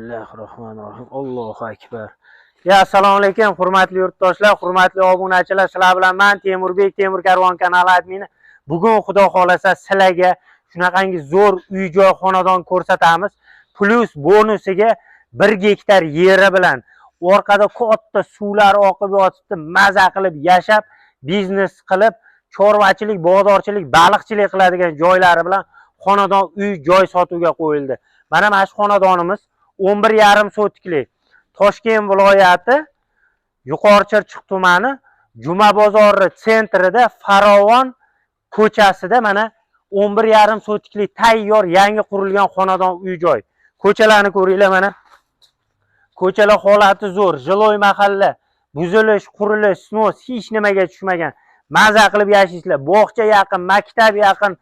Bismillahirrohmanirrohim. Allohu akbar. Ya assalomu alaykum, hurmatli yurtdoshlar, hurmatli obunachilar. Sizlar bilan men Temurbek, Temur Karvon kanali admini. Bugun xudo xolasa sizlarga shunaqangi zo'r uy-joy xonadon ko'rsatamiz. Plus bonusiga 1 gektar yeri bilan orqada katta suvlar oqib yotibdi, maza qilib yashab, biznes qilib, chorvachilik, bozorchilik, baliqchilik qiladigan joylari bilan xonadon uy-joy sotuvga qo'yildi. Mana shu xonadonimiz 11,5 sotiklik. Toshkent viloyati Yuqorichirchiq tumani Juma bozori sentrida Farovon ko'chasida mana 11,5 sotiklik tayyor yangi qurilgan xonadon uy-joy. Ko'chalarni ko'ringlar mana. Ko'chalar holati zo'r, jiloy mahalla, buzilish, qurilish, snos hech nimaga tushmagan. Maza qilib yashaysizlar. Bog'cha yaqin, maktab yaqin,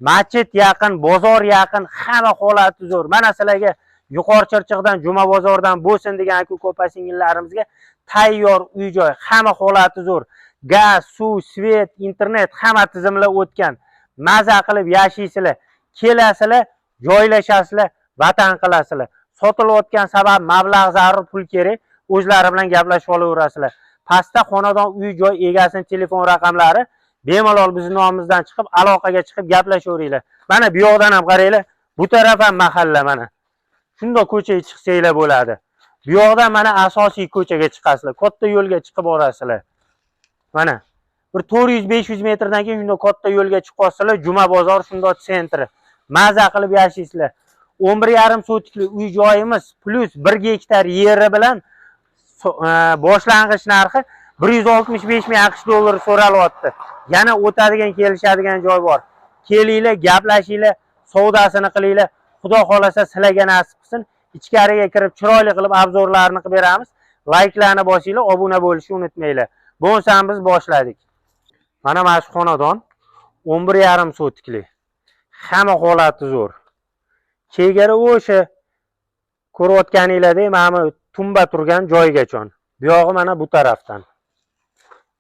masjid yaqin, bozor yaqin, hamma holati zo'r. Mana sizlarga Yuqorichirchiqdan, Juma bozoridan bo'lsin degan aka ko'pa singillarimizga tayyor uy-joy, hamma holati zo'r. Gaz, suv, svet, internet hamma tizimlar o'tgan. Maza qilib yashaysizlar. Kelasizlar, joylashasizlar, vatan qilasizlar. Sotilayotgan sabab mablag' zarur pul kerak, o'zlari bilan gaplashib olaverasizlar. Pastda xonadon uy-joy egasining telefon raqamlari bemalol bizning nomimizdan chiqib, aloqaga chiqib gaplashaveringlar. Mana bu yoqdan ham qaranglar, bu taraf ham mahalla mana. Shunda ko'chaga chiqsanglar bo'ladi. Bu yoqdan mana asosiy ko'chaga chiqasizlar, katta yo'lga chiqib borasizlar. Mana bir 400-500 metrdan keyin shunda katta yo'lga chiqib qolsizlar, Juma bozor shunda sentri. Maza qilib yashaysizlar. 11,5 sotiklik uy joyimiz plus 1 gektar yeri bilan boshlang'ich narxi 165 ming AQSh dollari so'ralyapti. Yana o'tadigan, kelishadigan joy bor. Kelinglar, gaplashinglar, savdosini qilinglar. Xudo xolasa sizlarga nasib qilsin. Ichkariga kirib chiroyli qilib obzorlarni qilib beramiz. Layklarni bosinglar, obuna bo'lishni unutmanglar. Bo'lsam biz boshladik. Mana shu xonadon 11,5 sotiklik. Hamma holati zo'r. Chegara o'sha ko'rayotganinglardek mana tumba turgan joygachon. Bu yog'i mana bu tarafdan.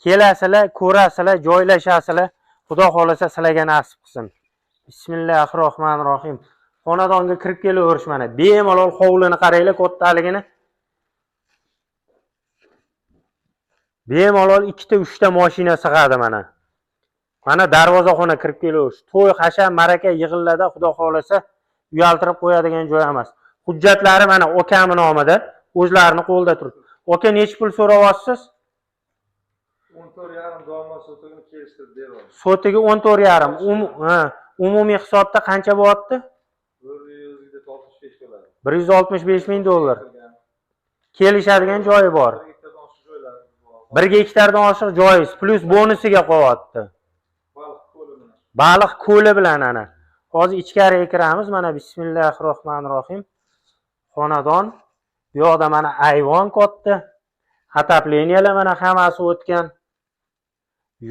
Kelasizlar, ko'rasizlar, joylashasizlar. Xudo xolasa sizlarga nasib qilsin. Bismillahirrohmanirrohim. Xonadonga kirib kelaverish mana. Bemalol hovlini qaranglar, kattaligini. Bemalol 2-3 ta mashina sig'adi mana. Mana darvozaxona kirib kelaverish. To'y, hasham, maraka yig'inlarda xudo xolasa uyaltirib qo'yadigan joy emas. Hujjatlari mana okam nomida, o'zlarini qo'lda turibdi. Oka nechta pul so'rayapsiz? 14,5 dollar sotigini kelishtirib beryapti. Sotiga 14,5. Umumiy hisobda qancha bo'lyapti? 165 bo'ladi. 165 ming dollar. Kelishadigan joyi bor. 1 gektardan oshiq joyingiz plus bonusiga qo'yapti. Baliq ko'li bilan ana. Hozir ichkariga kiramiz. Mana bismillahirrohmanirrohim. Xonadon. Bu yoqda mana ayvon katta. Atapleniyalar mana hammasi o'tgan.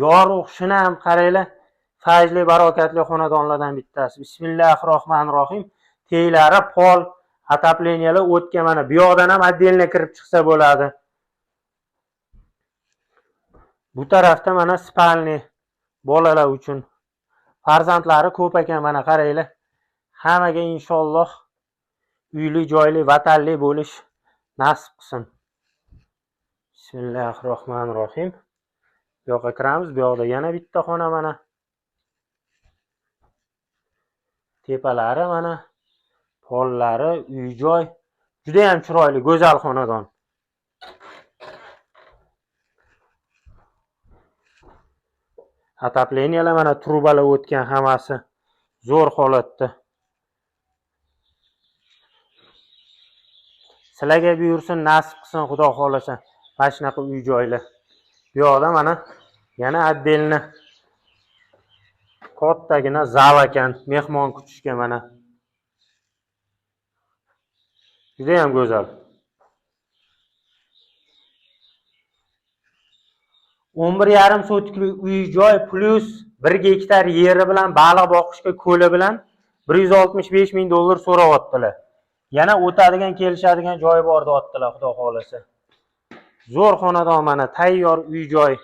Yorug' shuni ham qaranglar. Fayzli, barokatli xonadonlardan bittasi. Bismillahirrohmanirrohim. Teylari pol, atapleniyalar o'tgan mana. Bu yoqdan ham отдельно kirib chiqsa bo'ladi. Bu tarafda mana spalni bolalar uchun. Farzandlari ko'p ekan mana qaranglar. Hammaga inshaalloh uyli, joyli, vatanli bo'lish nasib qilsin. Bismillahirrohmanirrohim. Bu yoqqa kiramiz. Bu yoqda yana bitta xona mana. Tepalari mana, pollari, uy-joy juda ham chiroyli, go'zal xonadon. Atapleniyalar mana trubalar o'tgan hammasi zo'r holatda. Sizlarga buyursin, nasib qilsin, xudo xolasa. Mana shunaqa uy-joylar. Bu yoqda mana yana отдельно kattagina zal ekan, mehmon kutishga mana. Juda ham go'zal. 11,5 sotiklik uy-joy plus 1 gektar yeri bilan baliq boqishga ko'li bilan 165 ming dollar so'rayaptilar. Yana o'tadigan, kelishadigan joy bor deyaptilar, xudo xolasa. Zo'r xonadon mana, tayyor uy-joy.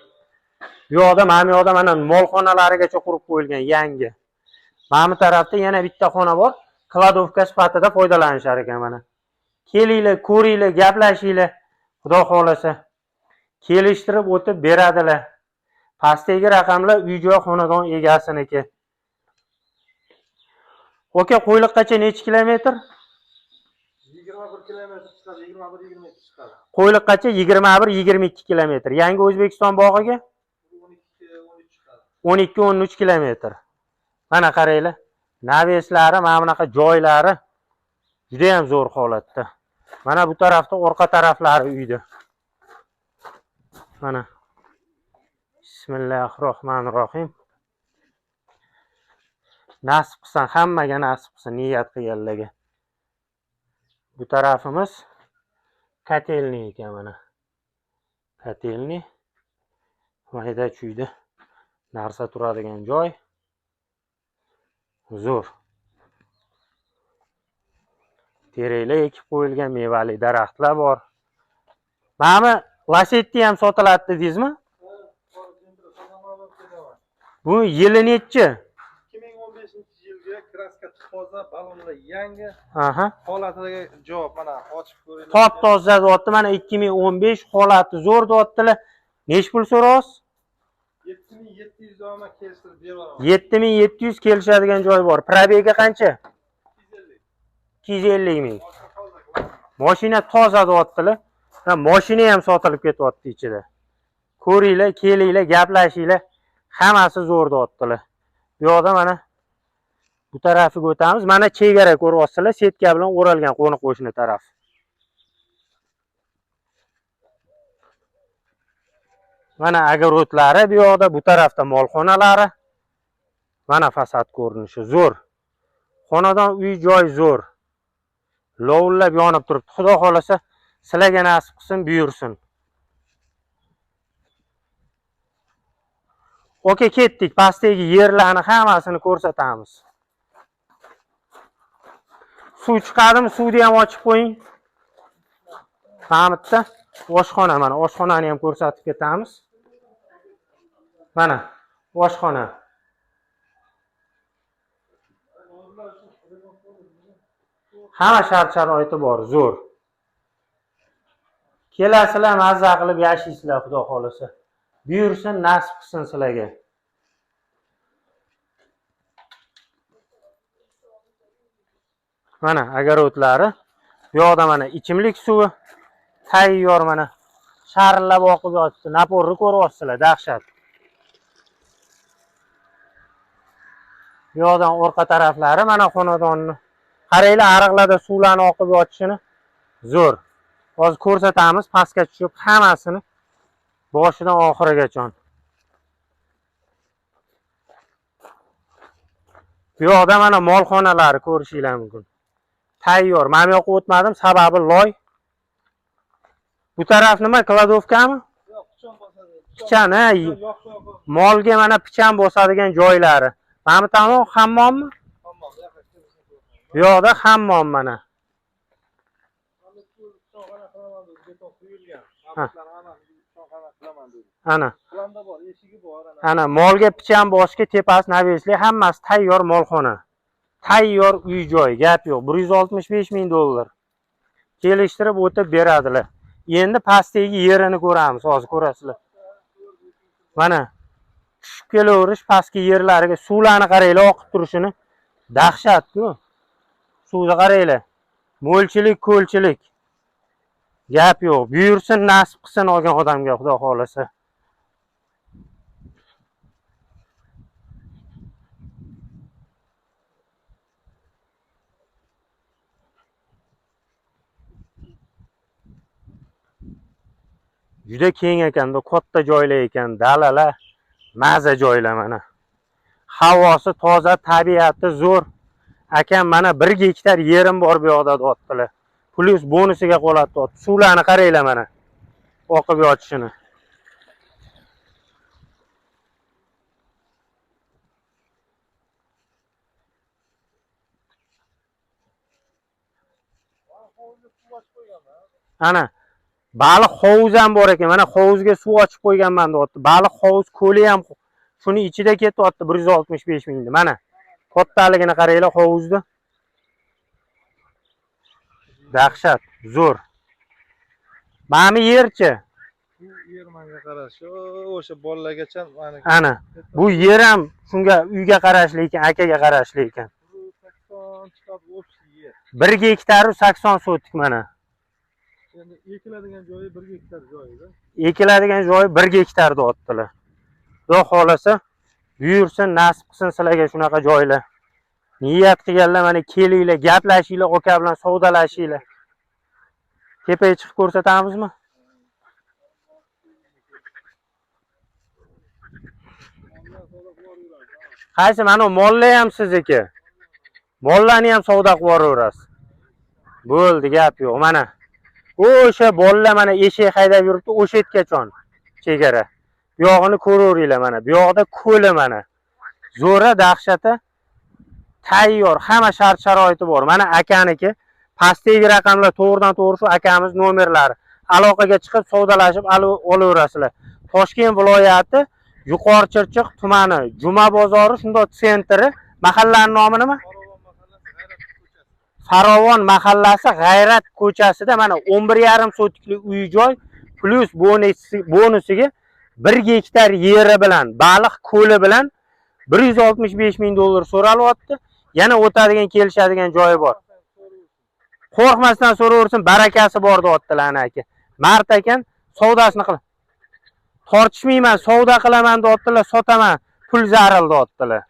Bu yoqda, mana bu yoqda mana molxonalarigacha qurib qo'yilgan yangi. Mana bu tarafda yana bitta xona bor. Kladovka sifatida foydalanishar ekan mana. Kelinglar, ko'ringlar, gaplashinglar. Xudo xolasa kelishtirib o'tib beradilar. Pastdagi raqamlar uy-joy xonadon egasiniki. Oka, Qo'yliqqacha necha kilometr? 21 kilometr chiqadi, 21-22 chiqadi. Qo'yliqqacha 21-22 kilometr. Yangi O'zbekiston bog'iga 12-13 chiqadi. 12-13 kilometr. Mana qaranglar. Naveslari, mana bunaqa joylari juda ham zo'r holatda. Mana bu tarafda orqa taraflari uyda. Mana. Bismillahirrohmanirrohim. Nasib qilsin, hammaga nasib qilsin niyat qilganlarga. Bu tarafimiz kotelni ekan mana. Kotelni. Mayda chuyda narsa turadigan joy. Zo'r. Teraklar ekib qo'yilgan, mevali daraxtlar bor. Mana Lasetti ham sotiladi dedingizmi? Bu yili nechi? 2015-yilga kraska toza, balonlar yangi. Aha. Holatiga javob mana ochib ko'ring. Top-toza deyapti. Mana 2015 holati zo'r deyaptilar. Nech pul so'raysiz? 7700 doma kelishtirib beraman. 7700 kelishadigan joy bor. Probegi qancha? 250 ming. Mashina toza deyaptilar. Mashina ham sotilib ketyapti ichida. Ko'ringlar, kelinglar, gaplashinglar. Hammasi zo'r deyaptilar. Bu yoqda mana bu tarafiga o'tamiz. Mana chegara ko'ryapsizlar, setka bilan o'ralgan qo'ni-qo'shni taraf. Mana agarodlari bu yoqda, bu tarafda molxonalari. Mana fasad ko'rinishi zo'r. Xonadon uy-joy zo'r. Lovullab yonib turibdi. Xudo xolasa sizlarga nasib qilsin, buyursin. Oka, ketdik. Pastdagi yerlarni hammasini ko'rsatamiz. Suv chiqadimi? Suvni ham ochib qo'ying. Mana bitta oshxona, mana oshxonani ham ko'rsatib ketamiz. Mana oshxona. Hamma shart-sharoiti bor, zo'r. Kelasizlar, mazza qilib yashaysizlar, xudo xolasa. Buyursin, nasib qilsin sizlarga. Mana agarodlari. Bu yoqda mana ichimlik suvi tayyor mana. Sharillab oqib yotibdi. Naporni ko'ryapsizlar, dahshat. Bu yoqdan orqa taraflari mana xonadonni. Qaranglar, ariqlarda suvlarni oqib yotishini. Zo'r. Hozir ko'rsatamiz, pastga tushib hammasini boshidan oxirigacha. Bu yoqda mana molxonalari ko'rishinglar mumkin. Tayyor. Men bu yoqqa o'tmadim, sababi loy. Bu taraf nima? Kladovkami? Yo'q, pichon bosadi. Pichan, ha? Molga mana pichan bosadigan joylari. Mana bu tamom hammommi? Hammom, Bu yoqda hammom mana. Ana. Planda bor, eshigi bor. Ana molga pichan bosishga tepasi navesli hammasi tayyor molxona. Tayyor uy-joy, gap yo'q. 165 ming dollar. Kelishtirib o'tib beradilar. Endi pastdagi yerini ko'ramiz, hozir ko'rasizlar. Mana tushib kelaverish pastki yerlariga suvlarni qaranglar, oqib turishini. Dahshat-ku. Suvni qaranglar. Mo'lchilik, ko'lchilik. Gap yo'q. Buyursin, nasib qilsin olgan odamga, xudo xolasa. Juda keng ekanda, katta joylar ekan, dalalar, maza joylar mana. Havosi toza, tabiati zo'r. Akam mana 1 gektar yerim bor bu yoqda deyaptilar. Plus bonusiga qoladi deyapti. Suvlarni qaranglar mana. Oqib yotishini. Ana baliq hovuz ham bor ekan. Mana hovuzga suv ochib qo'yganman deyapti. Baliq hovuz ko'li ham shuni ichida ketyapti 165 mingni. Mana kattaligini qaranglar hovuzni. Dahshat, zo'r. Mana yerchi. Bu yer menga qarashi, o'sha bolalargacha mana. Ana. Bu yer ham shunga uyga qarashli ekan, akaga qarashli ekan. 80 chiqadi o'psi yer. 1 gektar 80 sotik mana. Endi ekiladigan joyi 1 gektar joyida. Ekiladigan joyi 1 gektar deyaptilar. Xudo xolasa buyursin, nasib qilsin sizlarga shunaqa joylar. Niyat qilganlar mana kelinglar, gaplashinglar, aka bilan savdolashinglar. Tepaga chiqib ko'rsatamizmi? Qaysi mana mollar ham sizniki. Mollarni ham savdo qilib yuborasiz. Bo'ldi, gap yo'q. Mana o'sha bolalar mana eshak haydab yuribdi, o'sha yergacha chegara. Bu yog'ini ko'raveringlar mana. Bu yoqda ko'li mana. Zo'ra dahshati tayyor, hamma shart-sharoiti bor. Mana akaniki pastdagi raqamlar to'g'ridan-to'g'ri shu akamiz nomerlari. Aloqaga chiqib savdolashib olaverasizlar. Toshkent viloyati Yuqori Chirchiq tumani, Juma bozori, shunda sentri, mahallaning nomi nima? Farovon mahallasi G'ayrat ko'chasida mana 11,5 sotikli uy joy plus bonusiga 1 gektar yeri bilan, baliq ko'li bilan 165 ming dollar so'ralyapti. Yana o'tadigan, kelishadigan joyi bor. Qo'rqmasdan so'raversin, barakasi bor deyaptilar ana aka. Mart ekan, savdosini qil. Tortishmayman, savdo qilaman deyaptilar, sotaman, pul zaril deyaptilar.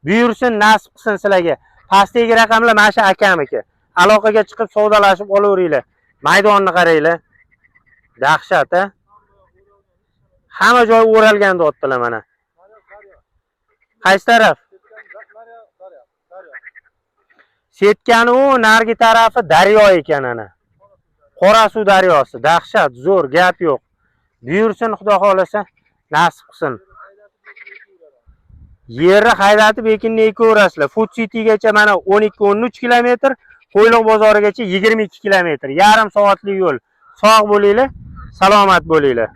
Buyursin, nasib qilsin sizlarga. Pastdagi raqamlar mana shu akamiki. Aloqaga chiqib savdolashib olaveringlar. Maydonni qaranglar. Dahshat, a? Hamma joy o'ralgan deyaptilar mana. Qaysi taraf? Setkani u nargi tarafi daryo ekan ana. Qorasuv daryosi. Dahshat, zo'r, gap yo'q. Buyursin, xudo xolasa, nasib qilsin. Yerni haydatib ekinni ekaverasizlar. Food Citygacha mana 12-13 kilometr, Qo'yliq bozorigacha 22 kilometr. Yarim soatlik yo'l. Sog' bo'linglar, salomat bo'linglar.